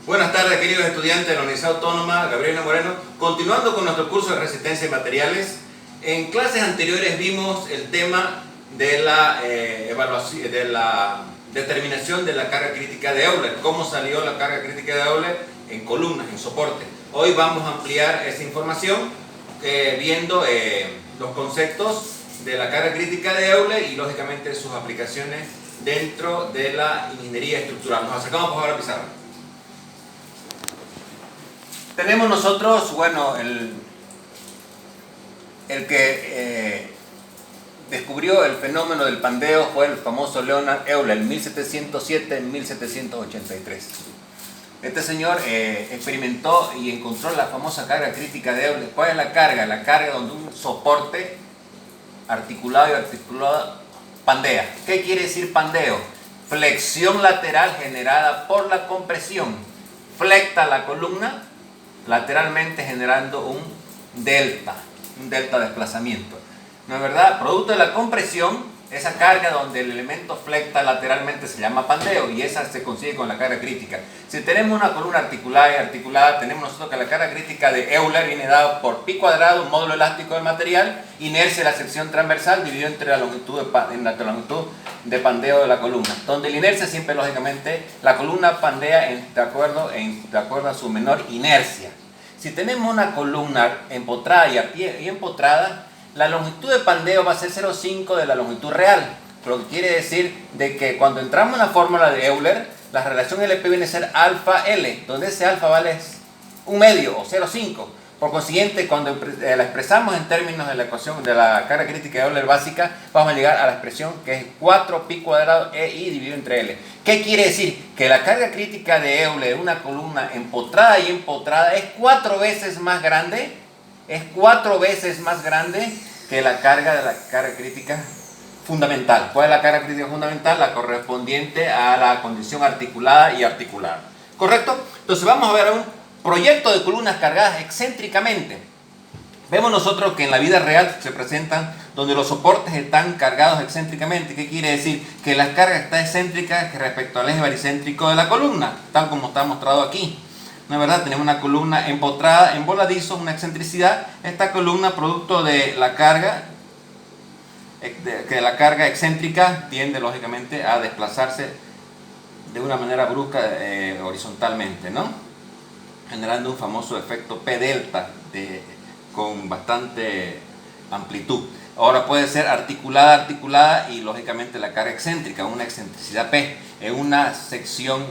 Buenas tardes, queridos estudiantes de la Universidad Autónoma Gabriela Moreno. Continuando con nuestro curso de resistencia de materiales, en clases anteriores vimos el tema de la evaluación, de la determinación de la carga crítica de Euler. Cómo salió la carga crítica de Euler en columnas, en soporte. Hoy vamos a ampliar esa información viendo los conceptos de la carga crítica de Euler y lógicamente sus aplicaciones dentro de la ingeniería estructural. Nos acercamos por favor a la pizarra. Tenemos nosotros, bueno, el que descubrió el fenómeno del pandeo fue el famoso Leonhard Euler, en 1707-1783. Este señor experimentó y encontró la famosa carga crítica de Euler. ¿Cuál es la carga? La carga donde un soporte articulado y articulado pandea. ¿Qué quiere decir pandeo? Flexión lateral generada por la compresión. Flecta la columna lateralmente generando un delta de desplazamiento. ¿No es verdad? Producto de la compresión, esa carga donde el elemento flecta lateralmente se llama pandeo y esa se consigue con la carga crítica. Si tenemos una columna articulada y articulada, tenemos nosotros que la carga crítica de Euler viene dada por pi cuadrado, un módulo elástico del material, inercia de la sección transversal dividido entre la longitud de pandeo de la columna, donde la inercia siempre lógicamente la columna pandea de acuerdo a su menor inercia. Si tenemos una columna empotrada y empotrada, la longitud de pandeo va a ser 0,5 de la longitud real, lo que quiere decir de que cuando entramos en la fórmula de Euler, la relación LP viene a ser alfa L, donde ese alfa vale un medio o 0,5. Por consiguiente, cuando la expresamos en términos de la ecuación de la carga crítica de Euler básica, vamos a llegar a la expresión que es 4 pi cuadrado EI dividido entre L. ¿Qué quiere decir? Que la carga crítica de Euler, una columna empotrada y empotrada, es 4 veces más grande, que la carga de la carga crítica fundamental. ¿Cuál es la carga crítica fundamental? La correspondiente a la condición articulada y articulada. ¿Correcto? Entonces vamos a ver un proyecto de columnas cargadas excéntricamente. Vemos nosotros que en la vida real se presentan donde los soportes están cargados excéntricamente. ¿Qué quiere decir? Que la carga está excéntrica respecto al eje baricéntrico de la columna, tal como está mostrado aquí. ¿No es verdad? Tenemos una columna empotrada en voladizo, una excentricidad. Esta columna, producto de la carga, que la carga excéntrica tiende lógicamente a desplazarse de una manera brusca horizontalmente, ¿no? Generando un famoso efecto P delta con bastante amplitud. Ahora puede ser articulada y lógicamente la carga excéntrica, una excentricidad P, en una sección,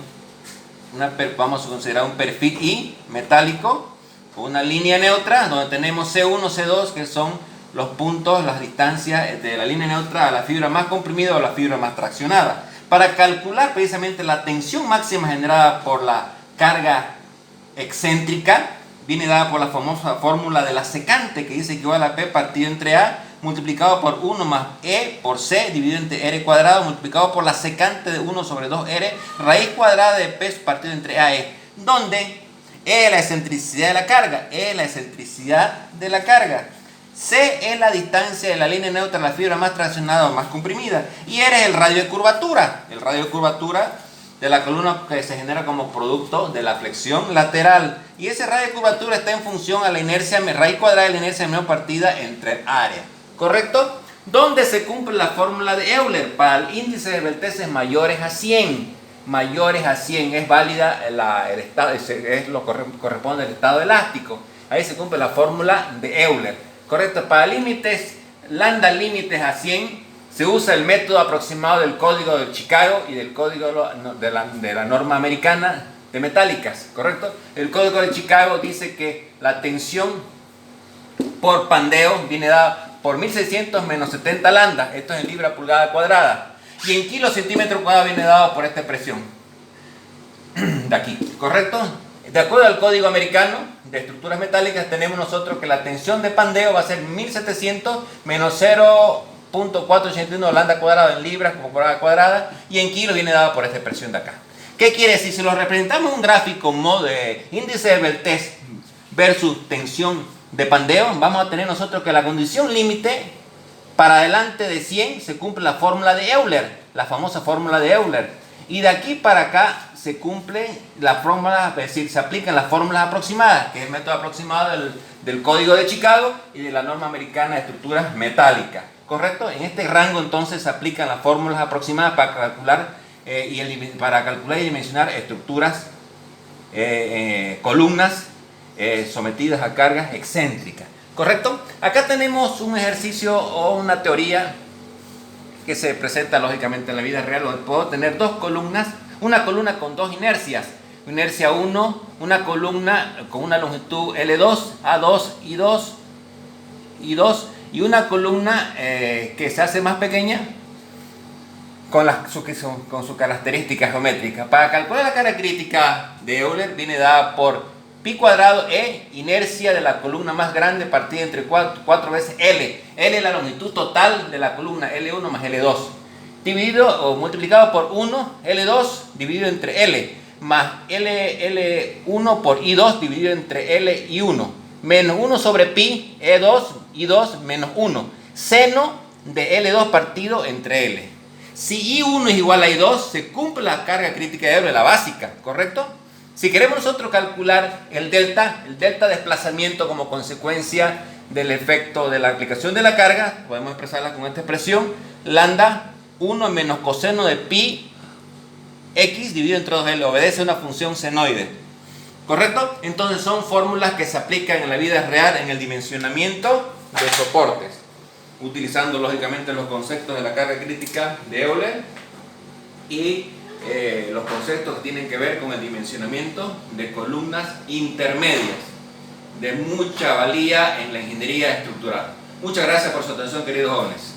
vamos a considerar un perfil I metálico, con una línea neutra donde tenemos C1, C2, que son los puntos, las distancias de la línea neutra a la fibra más comprimida o la fibra más traccionada. Para calcular precisamente la tensión máxima generada por la carga excéntrica, viene dada por la famosa fórmula de la secante, que dice que igual a P partido entre A multiplicado por 1 más E por C dividido entre R cuadrado multiplicado por la secante de 1 sobre 2R raíz cuadrada de P partido entre AE, donde E es la excentricidad de la carga, C es la distancia de la línea neutra a la fibra más traccionada o más comprimida y R es el radio de curvatura, de la columna que se genera como producto de la flexión lateral. Y ese radio de curvatura está en función a la inercia, raíz cuadrada de la inercia menor partida entre área. ¿Correcto? ¿Dónde se cumple la fórmula de Euler? Para el índice de verteces mayores a 100. Es válida el estado, corresponde al estado elástico. Ahí se cumple la fórmula de Euler. ¿Correcto? Para límites, lambda límites a 100, se usa el método aproximado del código de Chicago y del código de la norma americana de metálicas, ¿correcto? El código de Chicago dice que la tensión por pandeo viene dada por 1600 menos 70 lambda, esto es en libra pulgada cuadrada, y en kilo centímetro cuadrado viene dado por esta expresión de aquí, ¿correcto? De acuerdo al código americano de estructuras metálicas, tenemos nosotros que la tensión de pandeo va a ser 1700 menos 0.481 lambda cuadrado en libras como pulgada cuadrada, y en kilo viene dado por esta expresión de acá. ¿Qué quiere decir? Si lo representamos en un gráfico modo de índice de Beltès versus tensión de pandeo, vamos a tener nosotros que la condición límite para adelante de 100 se cumple la fórmula de Euler, la famosa fórmula de Euler, y de aquí para acá se cumple la fórmula, es decir, se aplican las fórmulas aproximadas, que es el método aproximado del Código de Chicago y de la norma americana de estructuras metálicas. ¿Correcto? En este rango entonces se aplican las fórmulas aproximadas para calcular y dimensionar estructuras, columnas sometidas a cargas excéntricas. ¿Correcto? Acá tenemos un ejercicio o una teoría que se presenta lógicamente en la vida real, donde puedo tener dos columnas, una columna con dos inercias, inercia 1, una columna con una longitud L2, A2 y 2, y una columna que se hace más pequeña con su característica geométrica. Para calcular la carga crítica de Euler viene dada por pi cuadrado E, inercia de la columna más grande partida entre 4 veces L. L es la longitud total de la columna, L1 más L2. Dividido o multiplicado por 1, L2 dividido entre L, más L1 por I2 dividido entre L y 1, menos 1 sobre pi, E2, I2 menos 1, seno de L2 partido entre L. Si I1 es igual a I2, se cumple la carga crítica de Euler, la básica, ¿correcto? Si queremos nosotros calcular el delta desplazamiento como consecuencia del efecto de la aplicación de la carga, podemos expresarla con esta expresión, lambda 1 menos coseno de pi x dividido entre 2L, obedece a una función senoide. ¿Correcto? Entonces son fórmulas que se aplican en la vida real en el dimensionamiento de soportes, utilizando lógicamente los conceptos de la carga crítica de Euler y los conceptos que tienen que ver con el dimensionamiento de columnas intermedias, de mucha valía en la ingeniería estructural. Muchas gracias por su atención, queridos jóvenes.